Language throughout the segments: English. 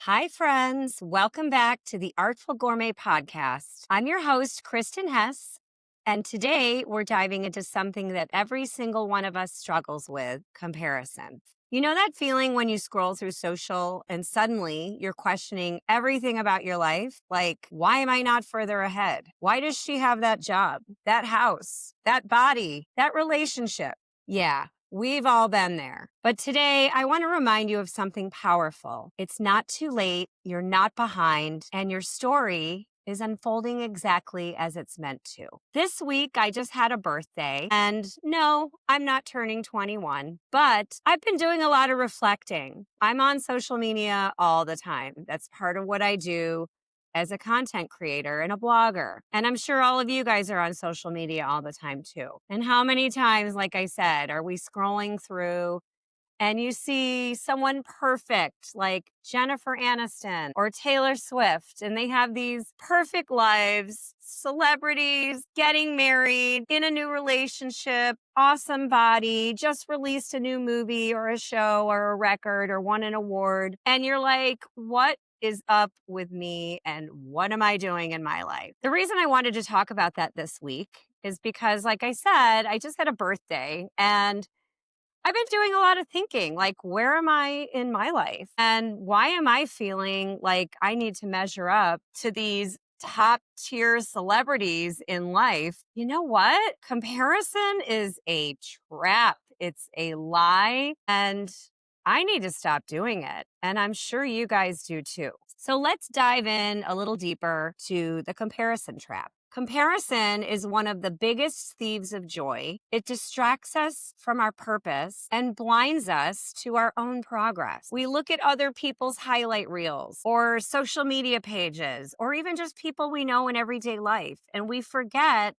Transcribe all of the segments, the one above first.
Hi, friends. Welcome back to the Artful Gourmet podcast. I'm your host, Kristen Hess, and today we're diving into something that every single one of us struggles with: comparison. You know that feeling when you scroll through social and suddenly you're questioning everything about your life? Like, why am I not further ahead? Why does she have that job, that house, that body, that relationship? Yeah. We've all been there. But today, I want to remind you of something powerful. It's not too late, you're not behind, and your story is unfolding exactly as it's meant to. This week, I just had a birthday, and no, I'm not turning 21, but I've been doing a lot of reflecting. I'm on social media all the time. That's part of what I do as a content creator and a blogger. And I'm sure all of you guys are on social media all the time too. And how many times, like I said, are we scrolling through and you see someone perfect like Jennifer Aniston or Taylor Swift, and they have these perfect lives, celebrities, getting married, in a new relationship, awesome body, just released a new movie or a show or a record or won an award. And you're like, what is up with me and what am I doing in my life? The reason I wanted to talk about that this week is because, like I said, I just had a birthday and I've been doing a lot of thinking, like, where am I in my life? And why am I feeling like I need to measure up to these top tier celebrities in life? You know what? Comparison is a trap. It's a lie. And I need to stop doing it. And I'm sure you guys do too. So let's dive in a little deeper to the comparison trap. Comparison is one of the biggest thieves of joy. It distracts us from our purpose and blinds us to our own progress. We look at other people's highlight reels or social media pages or even just people we know in everyday life, and we forget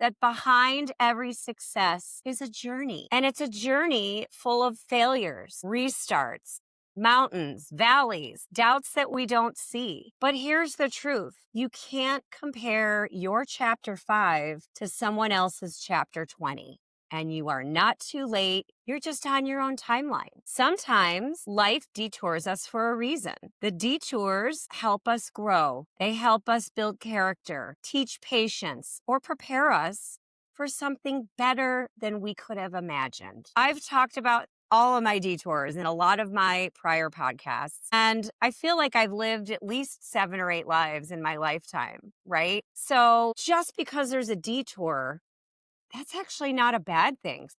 that behind every success is a journey. And it's a journey full of failures, restarts, mountains, valleys, doubts that we don't see. But here's the truth. You can't compare your chapter 5 to someone else's chapter 20. And you are not too late. You're just on your own timeline. Sometimes life detours us for a reason. The detours help us grow. They help us build character, teach patience, or prepare us for something better than we could have imagined. I've talked about all of my detours in a lot of my prior podcasts, and I feel like I've lived at least 7 or 8 lives in my lifetime, right? So just because there's a detour, that's actually not a bad thing.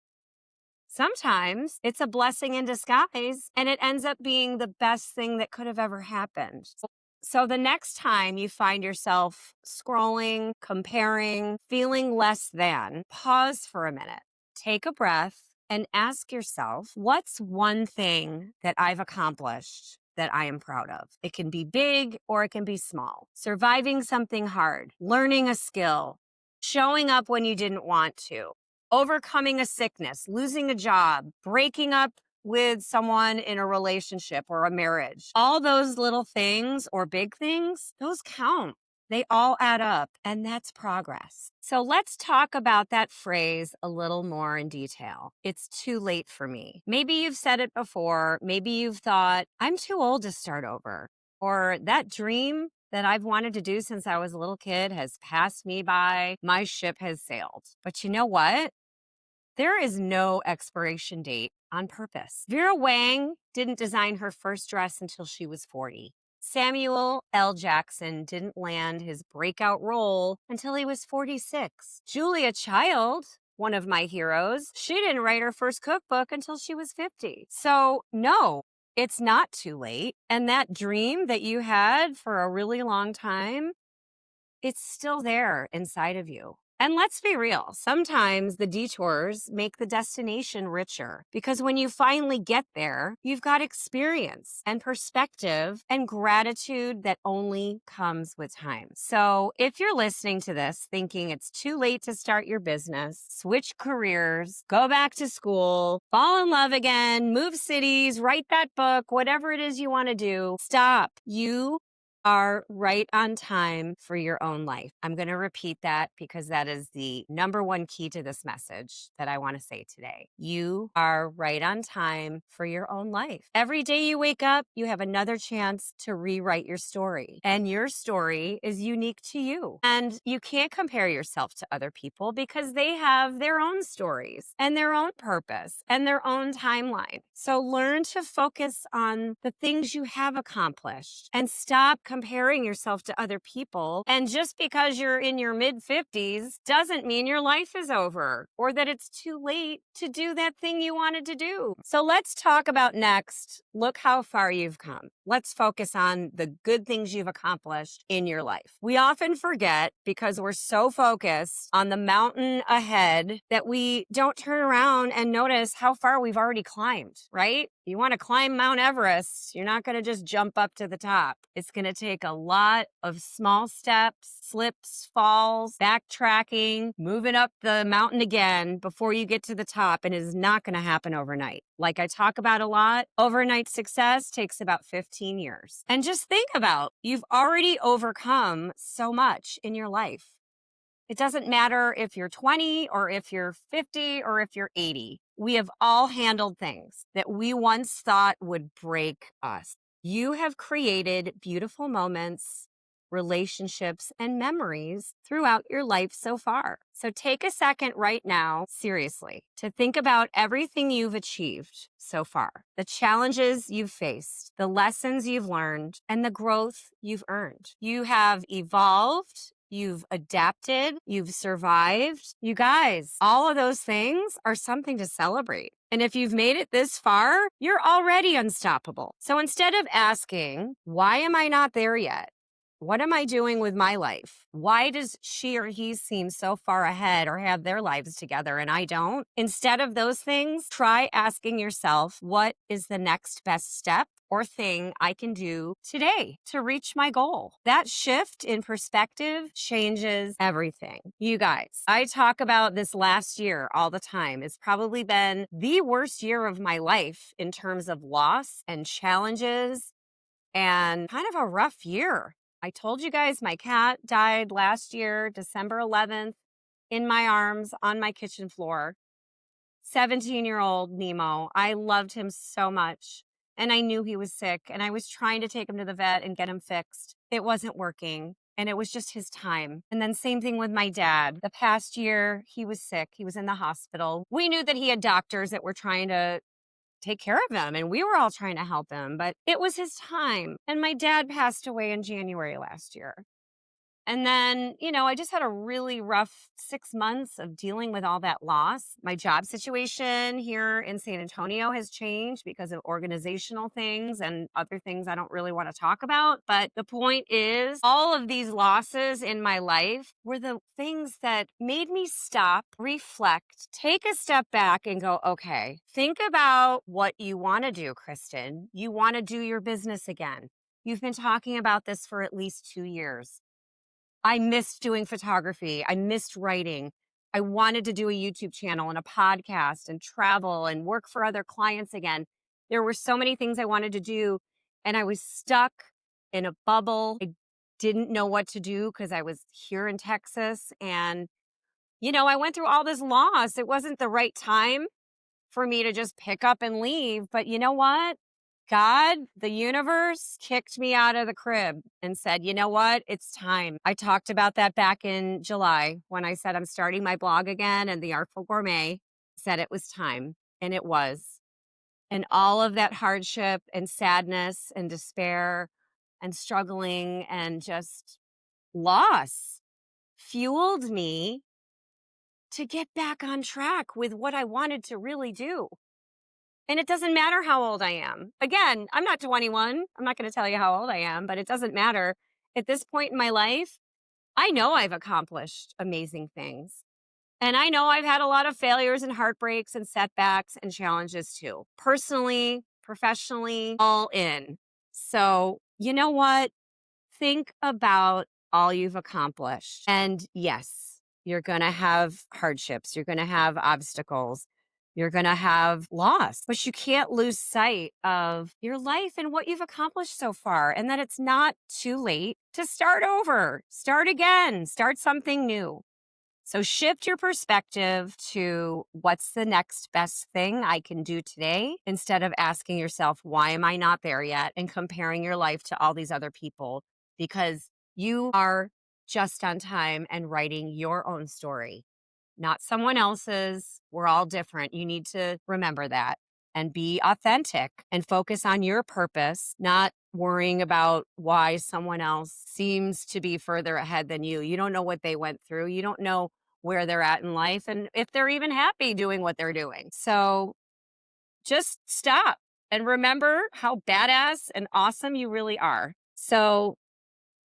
Sometimes it's a blessing in disguise and it ends up being the best thing that could have ever happened. So the next time you find yourself scrolling, comparing, feeling less than, pause for a minute, take a breath, and ask yourself, what's one thing that I've accomplished that I am proud of? It can be big or it can be small. Surviving something hard, learning a skill, showing up when you didn't want to, overcoming a sickness, losing a job, breaking up with someone in a relationship or a marriage. All those little things or big things, those count. They all add up, and that's progress. So let's talk about that phrase a little more in detail. It's too late for me. Maybe you've said it before. Maybe you've thought, I'm too old to start over. Or that dream that I've wanted to do since I was a little kid has passed me by. My ship has sailed. But you know what? There is no expiration date on purpose. Vera Wang didn't design her first dress until she was 40. Samuel L. Jackson didn't land his breakout role until he was 46. Julia Child, one of my heroes, she didn't write her first cookbook until she was 50. So no, it's not too late. And that dream that you had for a really long time, it's still there inside of you. And let's be real, sometimes the detours make the destination richer because when you finally get there, you've got experience and perspective and gratitude that only comes with time. So if you're listening to this thinking it's too late to start your business, switch careers, go back to school, fall in love again, move cities, write that book, whatever it is you want to do, stop. You are right on time for your own life. I'm going to repeat that because that is the number one key to this message that I want to say today. You are right on time for your own life. Every day you wake up, you have another chance to rewrite your story. And your story is unique to you. And you can't compare yourself to other people because they have their own stories and their own purpose and their own timeline. So learn to focus on the things you have accomplished and stop comparing yourself to other people. And just because you're in your mid 50s doesn't mean your life is over or that it's too late to do that thing you wanted to do. So let's talk about next. Look how far you've come. Let's focus on the good things you've accomplished in your life. We often forget because we're so focused on the mountain ahead that we don't turn around and notice how far we've already climbed, right? You want to climb Mount Everest, you're not going to just jump up to the top. It's going to take a lot of small steps, slips, falls, backtracking, moving up the mountain again before you get to the top, and it is not going to happen overnight. Like I talk about a lot, overnight success takes about 15 years. And just think about, you've already overcome so much in your life. It doesn't matter if you're 20 or if you're 50 or if you're 80. We have all handled things that we once thought would break us. You have created beautiful moments, relationships, and memories throughout your life so far. So take a second right now, seriously, to think about everything you've achieved so far, the challenges you've faced, the lessons you've learned, and the growth you've earned. You have evolved. You've adapted, you've survived. You guys, all of those things are something to celebrate. And if you've made it this far, you're already unstoppable. So instead of asking, why am I not there yet? What am I doing with my life? Why does she or he seem so far ahead or have their lives together and I don't? Instead of those things, try asking yourself, what is the next best step or thing I can do today to reach my goal? That shift in perspective changes everything. You guys, I talk about this last year all the time. It's probably been the worst year of my life in terms of loss and challenges and kind of a rough year. I told you guys my cat died last year, December 11th, in my arms on my kitchen floor. 17-year-old Nemo. I loved him so much. And I knew he was sick. And I was trying to take him to the vet and get him fixed. It wasn't working. And it was just his time. And then same thing with my dad. The past year, he was sick. He was in the hospital. We knew that he had doctors that were trying to take care of him, and we were all trying to help him, but it was his time. And my dad passed away in January last year. And then, I just had a really rough 6 months of dealing with all that loss. My job situation here in San Antonio has changed because of organizational things and other things I don't really want to talk about. But the point is, all of these losses in my life were the things that made me stop, reflect, take a step back and go, okay, think about what you want to do, Kristen. You want to do your business again. You've been talking about this for at least 2 years. I missed doing photography. I missed writing. I wanted to do a YouTube channel and a podcast and travel and work for other clients again. There were so many things I wanted to do, and I was stuck in a bubble. I didn't know what to do because I was here in Texas. And, I went through all this loss. It wasn't the right time for me to just pick up and leave. But you know what? God, the universe, kicked me out of the crib and said, you know what? It's time. I talked about that back in July when I said I'm starting my blog again, and the Artful Gourmet said it was time. And it was. And all of that hardship and sadness and despair and struggling and just loss fueled me to get back on track with what I wanted to really do. And it doesn't matter how old I am. Again, I'm not 21. I'm not going to tell you how old I am, but it doesn't matter. At this point in my life, I know I've accomplished amazing things. And I know I've had a lot of failures and heartbreaks and setbacks and challenges too. Personally, professionally, all in. So, you know what? Think about all you've accomplished. And yes, you're going to have hardships. You're going to have obstacles. You're going to have loss, but you can't lose sight of your life and what you've accomplished so far, and that it's not too late to start over, start again, start something new. So shift your perspective to what's the next best thing I can do today instead of asking yourself, why am I not there yet? And comparing your life to all these other people, because you are just on time and writing your own story, not someone else's. We're all different. You need to remember that and be authentic and focus on your purpose, not worrying about why someone else seems to be further ahead than you. You don't know what they went through. You don't know where they're at in life and if they're even happy doing what they're doing. So just stop and remember how badass and awesome you really are. So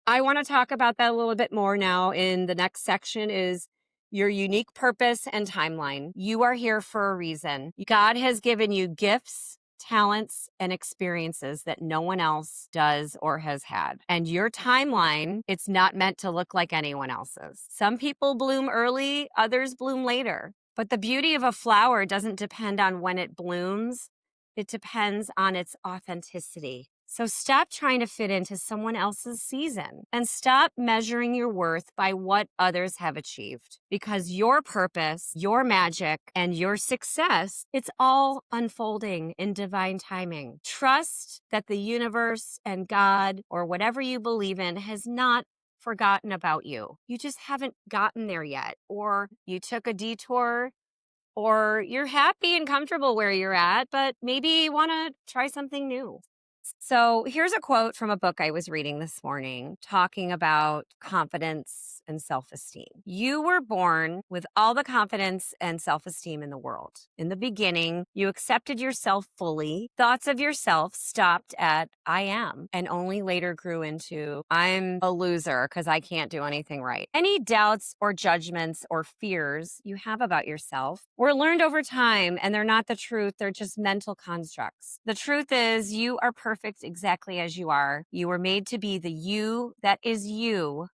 I want to talk about that a little bit more now. In the next section is your unique purpose and timeline. You are here for a reason. God has given you gifts, talents, and experiences that no one else does or has had. And your timeline, it's not meant to look like anyone else's. Some people bloom early, others bloom later. But the beauty of a flower doesn't depend on when it blooms. It depends on its authenticity. So stop trying to fit into someone else's season and stop measuring your worth by what others have achieved, because your purpose, your magic, and your success, it's all unfolding in divine timing. Trust that the universe and God or whatever you believe in has not forgotten about you. You just haven't gotten there yet, or you took a detour, or you're happy and comfortable where you're at, but maybe you want to try something new. So here's a quote from a book I was reading this morning talking about confidence and self-esteem. You were born with all the confidence and self-esteem in the world. In the beginning, you accepted yourself fully. Thoughts of yourself stopped at I am and only later grew into I'm a loser because I can't do anything right. Any doubts or judgments or fears you have about yourself were learned over time, and they're not the truth. They're just mental constructs. The truth is you are perfect exactly as you are. You were made to be the you that is you.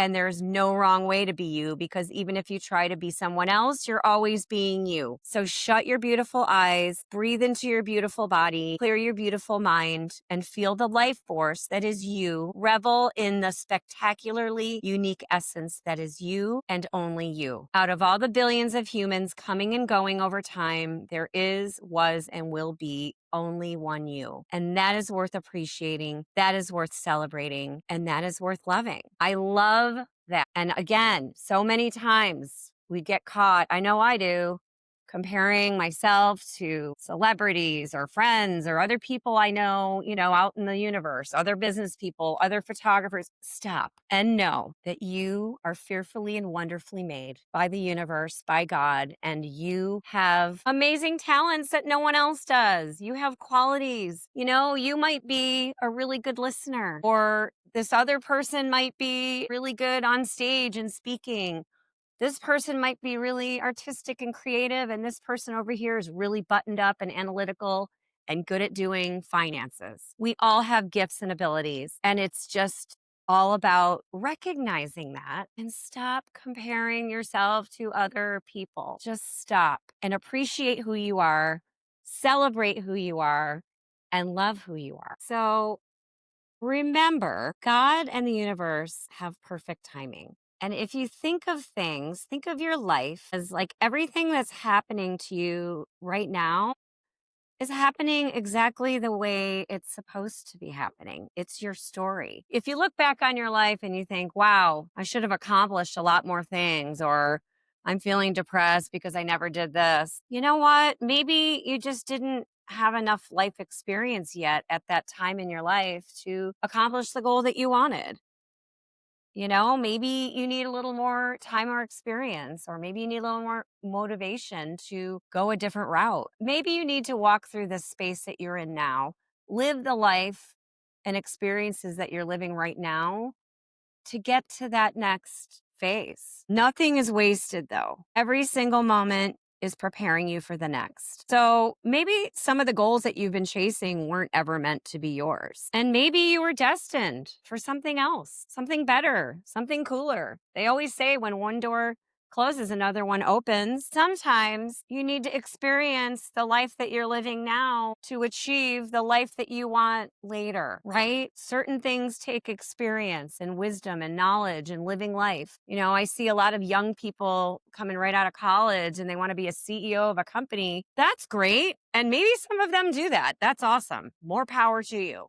And there's no wrong way to be you, because even if you try to be someone else, you're always being you. So shut your beautiful eyes, breathe into your beautiful body, clear your beautiful mind, and feel the life force that is you. Revel in the spectacularly unique essence that is you and only you. Out of all the billions of humans coming and going over time, there is, was, and will be only one you. And that is worth appreciating. That is worth celebrating. And that is worth loving. I love that. And again, so many times we get caught, I know I do, comparing myself to celebrities or friends or other people I know, out in the universe, other business people, other photographers. Stop and know that you are fearfully and wonderfully made by the universe, by God, and you have amazing talents that no one else does. You have qualities. You might be a really good listener, or this other person might be really good on stage and speaking. This person might be really artistic and creative, and this person over here is really buttoned up and analytical and good at doing finances. We all have gifts and abilities, and it's just all about recognizing that and stop comparing yourself to other people. Just stop and appreciate who you are, celebrate who you are, and love who you are. So remember, God and the universe have perfect timing. And if you think of your life as like everything that's happening to you right now is happening exactly the way it's supposed to be happening. It's your story. If you look back on your life and you think, wow, I should have accomplished a lot more things, or I'm feeling depressed because I never did this. You know what? Maybe you just didn't have enough life experience yet at that time in your life to accomplish the goal that you wanted. Maybe you need a little more time or experience, or maybe you need a little more motivation to go a different route. Maybe you need to walk through the space that you're in now, live the life and experiences that you're living right now to get to that next phase. Nothing is wasted, though. Every single moment is preparing you for the next. So maybe some of the goals that you've been chasing weren't ever meant to be yours. And maybe you were destined for something else, something better, something cooler. They always say when one door closes, another one opens. Sometimes you need to experience the life that you're living now to achieve the life that you want later, right? Certain things take experience and wisdom and knowledge and living life. I see a lot of young people coming right out of college and they want to be a CEO of a company. That's great. And maybe some of them do that. That's awesome. More power to you.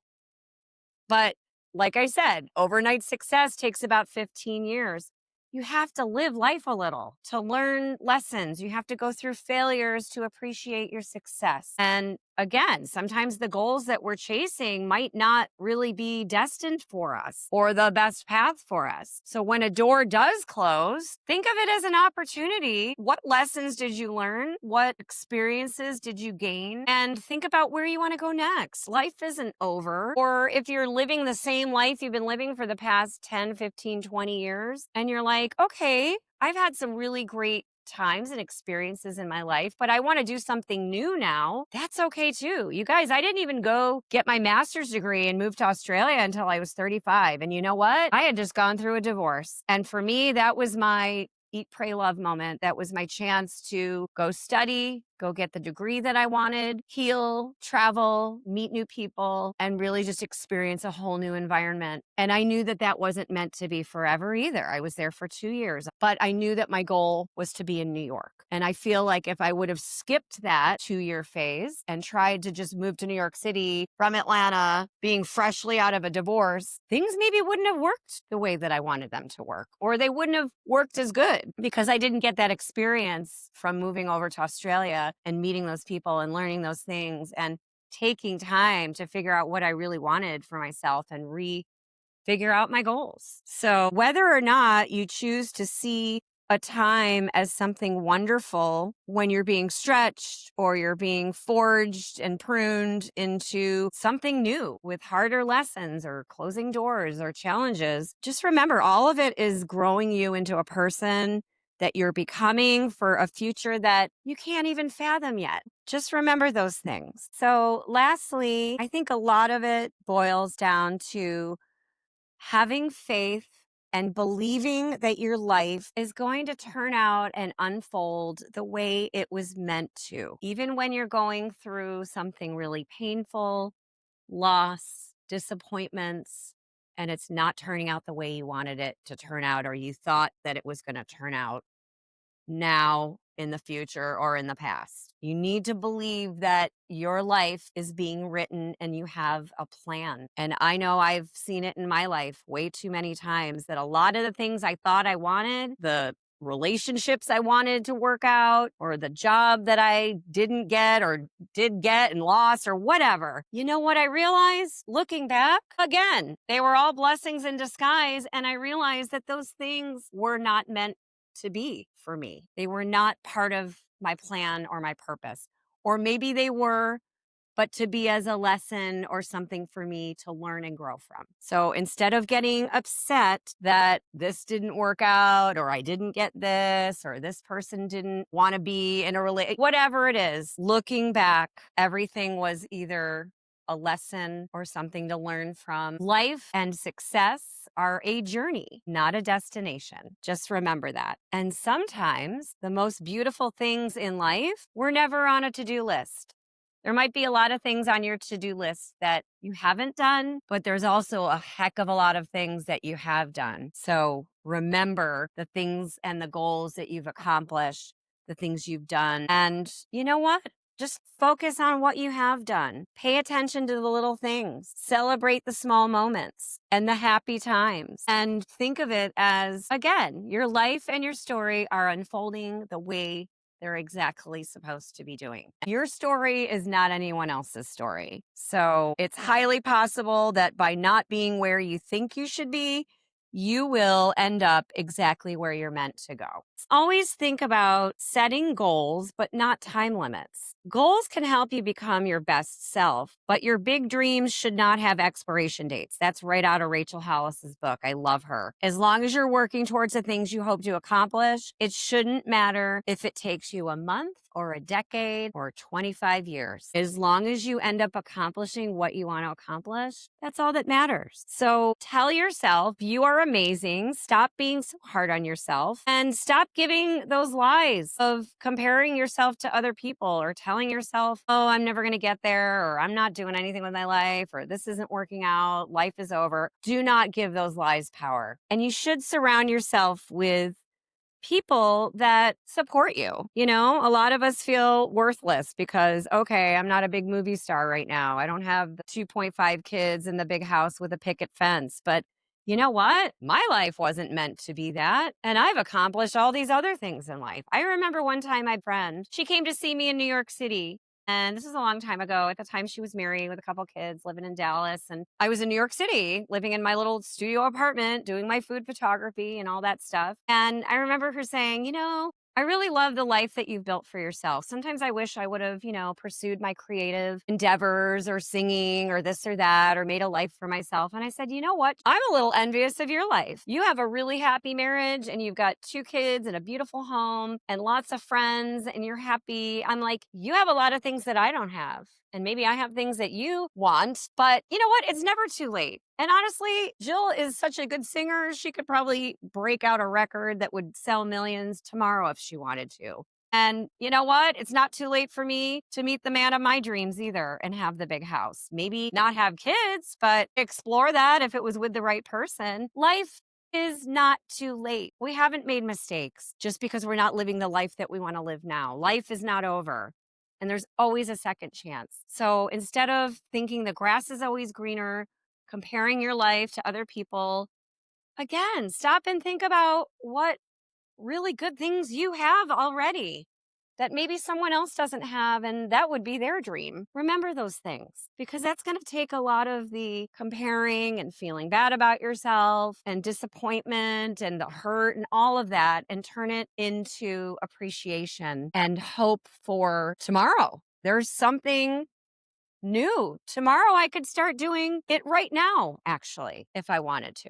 But like I said, overnight success takes about 15 years. You have to live life a little to learn lessons. You have to go through failures to appreciate your success. And again, sometimes the goals that we're chasing might not really be destined for us or the best path for us. So when a door does close, think of it as an opportunity. What lessons did you learn? What experiences did you gain? And think about where you want to go next. Life isn't over. Or if you're living the same life you've been living for the past 10, 15, 20 years, and you're like, okay, I've had some really great times and experiences in my life, but I want to do something new now. That's okay too. You guys, I didn't even go get my master's degree and move to Australia until I was 35. And you know what? I had just gone through a divorce. And for me, that was my eat, pray, love moment. That was my chance to go study, go get the degree that I wanted, heal, travel, meet new people, and really just experience a whole new environment. And I knew that that wasn't meant to be forever either. I was there for 2 years, but I knew that my goal was to be in New York. And I feel like if I would have skipped that 2-year phase and tried to just move to New York City from Atlanta, being freshly out of a divorce, things maybe wouldn't have worked the way that I wanted them to work, or they wouldn't have worked as good because I didn't get that experience from moving over to Australia and meeting those people and learning those things and taking time to figure out what I really wanted for myself and figure out my goals. So whether or not you choose to see a time as something wonderful when you're being stretched or you're being forged and pruned into something new with harder lessons or closing doors or challenges, just remember all of it is growing you into a person that you're becoming for a future that you can't even fathom yet. Just remember those things. So lastly, I think a lot of it boils down to having faith and believing that your life is going to turn out and unfold the way it was meant to. Even when you're going through something really painful, loss, disappointments, and it's not turning out the way you wanted it to turn out or you thought that it was going to turn out now, in the future, or in the past. You need to believe that your life is being written and you have a plan. And I know I've seen it in my life way too many times that a lot of the things I thought I wanted, the relationships I wanted to work out, or the job that I didn't get or did get and lost or whatever. You know what I realized looking back? Again, they were all blessings in disguise. And I realized that those things were not meant to be for me. They were not part of my plan or my purpose. Or maybe they were, but to be as a lesson or something for me to learn and grow from. So instead of getting upset that this didn't work out, or I didn't get this, or this person didn't want to be in a relationship, whatever it is, looking back, everything was either a lesson or something to learn from. Life and success are a journey, not a destination. Just remember that. And sometimes the most beautiful things in life were never on a to-do list. There might be a lot of things on your to-do list that you haven't done, but there's also a heck of a lot of things that you have done. So remember the things and the goals that you've accomplished, the things you've done. And you know what? Just focus on what you have done. Pay attention to the little things. Celebrate the small moments and the happy times. And think of it as, again, your life and your story are unfolding the way they're exactly supposed to be doing. Your story is not anyone else's story. So it's highly possible that by not being where you think you should be, you will end up exactly where you're meant to go. Always think about setting goals, but not time limits. Goals can help you become your best self, but your big dreams should not have expiration dates. That's right out of Rachel Hollis's book. I love her. As long as you're working towards the things you hope to accomplish, it shouldn't matter if it takes you a month or a decade or 25 years. As long as you end up accomplishing what you want to accomplish, that's all that matters. So tell yourself you are are amazing. Stop being so hard on yourself and stop giving those lies of comparing yourself to other people or telling yourself, oh, I'm never going to get there, or I'm not doing anything with my life, or this isn't working out. Life is over. Do not give those lies power. And you should surround yourself with people that support you. You know, a lot of us feel worthless because, okay, I'm not a big movie star right now. I don't have the 2.5 kids in the big house with a picket fence. But you know what? My life wasn't meant to be that. And I've accomplished all these other things in life. I remember one time my friend, she came to see me in New York City. And this is a long time ago. At the time, she was married with a couple kids living in Dallas. And I was in New York City living in my little studio apartment, doing my food photography and all that stuff. And I remember her saying, you know, I really love the life that you've built for yourself. Sometimes I wish I would have, you know, pursued my creative endeavors or singing or this or that or made a life for myself. And I said, you know what? I'm a little envious of your life. You have a really happy marriage and you've got 2 kids and a beautiful home and lots of friends and you're happy. I'm like, you have a lot of things that I don't have. And maybe I have things that you want, but you know what? It's never too late. And honestly, Jill is such a good singer. She could probably break out a record that would sell millions tomorrow if she wanted to. And you know what? It's not too late for me to meet the man of my dreams either and have the big house. Maybe not have kids, but explore that if it was with the right person. Life is not too late. We haven't made mistakes just because we're not living the life that we want to live now. Life is not over. And there's always a second chance. So instead of thinking the grass is always greener, comparing your life to other people, again, stop and think about what really good things you have already that maybe someone else doesn't have, and that would be their dream. Remember those things because that's going to take a lot of the comparing and feeling bad about yourself and disappointment and the hurt and all of that and turn it into appreciation and hope for tomorrow. There's something new. Tomorrow I could start doing it right now, actually, if I wanted to.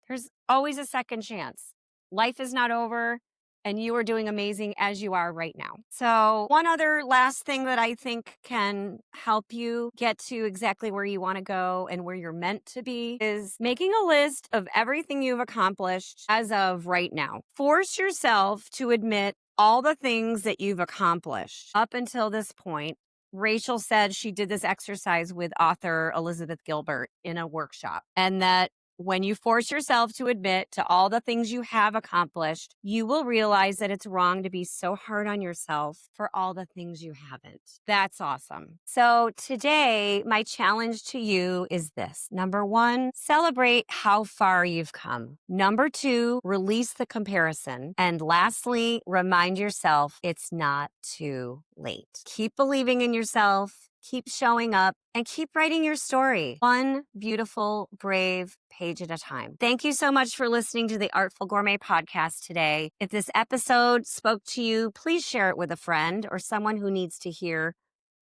There's always a second chance. Life is not over, and you are doing amazing as you are right now. So, one other last thing that I think can help you get to exactly where you want to go and where you're meant to be is making a list of everything you've accomplished as of right now. Force yourself to admit all the things that you've accomplished up until this point. Rachel said she did this exercise with author Elizabeth Gilbert in a workshop, and that when you force yourself to admit to all the things you have accomplished, you will realize that it's wrong to be so hard on yourself for all the things you haven't. That's awesome. So today, my challenge to you is this. Number 1, celebrate how far you've come. Number 2, release the comparison. And lastly, remind yourself it's not too late. Keep believing in yourself. Keep showing up and keep writing your story, one beautiful, brave page at a time. Thank you so much for listening to the Artful Gourmet podcast today. If this episode spoke to you, please share it with a friend or someone who needs to hear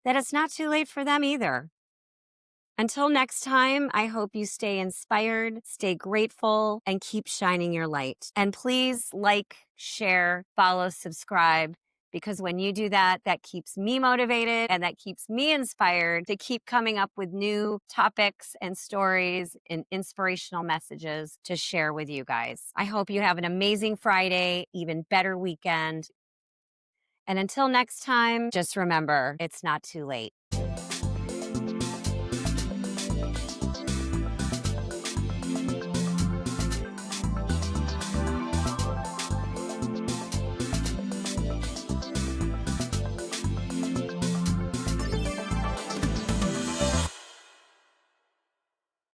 that it's not too late for them either. Until next time, I hope you stay inspired, stay grateful, and keep shining your light. And please like, share, follow, subscribe. Because when you do that, that keeps me motivated and that keeps me inspired to keep coming up with new topics and stories and inspirational messages to share with you guys. I hope you have an amazing Friday, even better weekend. And until next time, just remember, it's not too late.